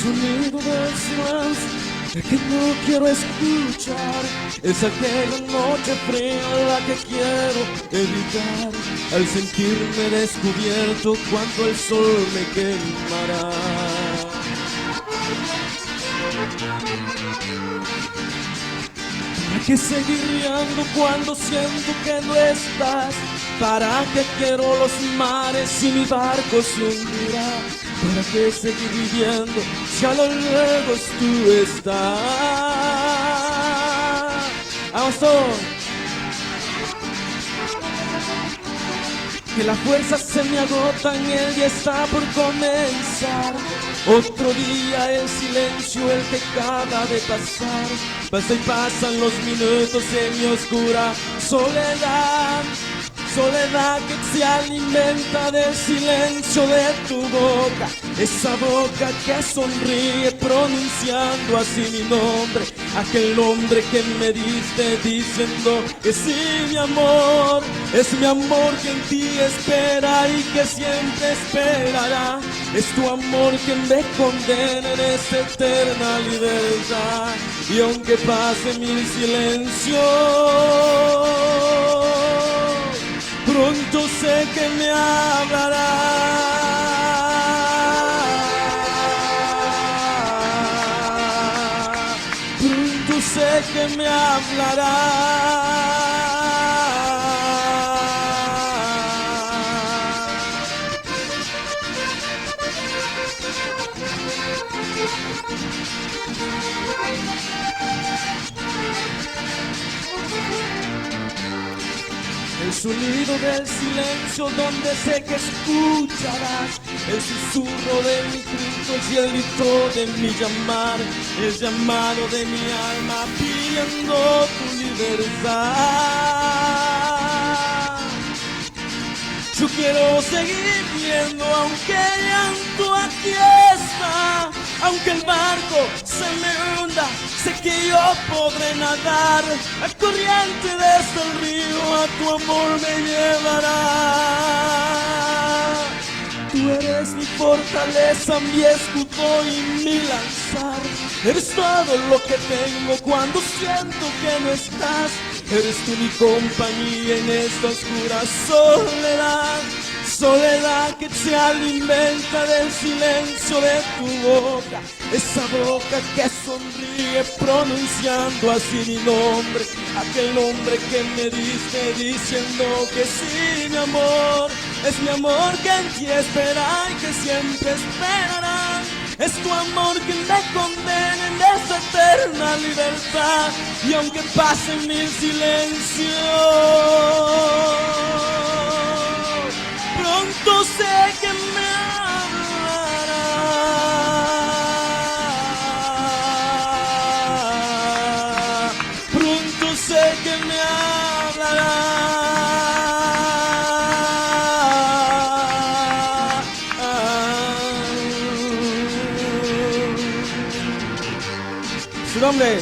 sonido del silencio, el que no quiero escuchar, es aquella noche fría la que quiero evitar, al sentirme descubierto cuando el sol me quemará. ¿Para qué seguir riendo cuando siento que no estás? ¿Para qué quiero los mares y mi barco se hundirá? ¿Para qué seguir viviendo si a lo lejos tú estás? ¡Vamos todos! Que las fuerzas se me agotan, el día está por comenzar. Otro día el silencio, el que acaba de pasar. Pasa y pasan los minutos en mi oscura soledad. Soledad que se alimenta del silencio de tu boca. Esa boca que sonríe pronunciando así mi nombre. Aquel nombre que me diste diciendo que sí, mi amor. Es mi amor que en ti espera y que siempre esperará. Es tu amor que me condena en esta eterna libertad. Y aunque pase mil silencios, pronto sé que me hablará. Pronto sé que me hablará. El sonido del silencio donde sé que escucharás el susurro de mis gritos y el grito de mi llamar, el llamado de mi alma pidiendo tu libertad. Yo quiero seguir viendo aunque el llanto aquí está, aunque el barco se me hunda, sé que yo podré nadar. La corriente desde el río a tu amor me llevará. Tú eres mi fortaleza, mi escudo y mi lanzar. Eres todo lo que tengo cuando siento que no estás. Eres tú mi compañía en esta oscura soledad. Soledad que se alimenta del silencio de tu boca. Esa boca que sonríe pronunciando así mi nombre. Aquel nombre que me diste diciendo que sí, mi amor. Es mi amor que en ti espera y que siempre esperará. Es tu amor que me condena en esta eterna libertad. Y aunque pasen mil silencios, pronto sé que me hablará. Pronto sé que me hablará. Su nombre.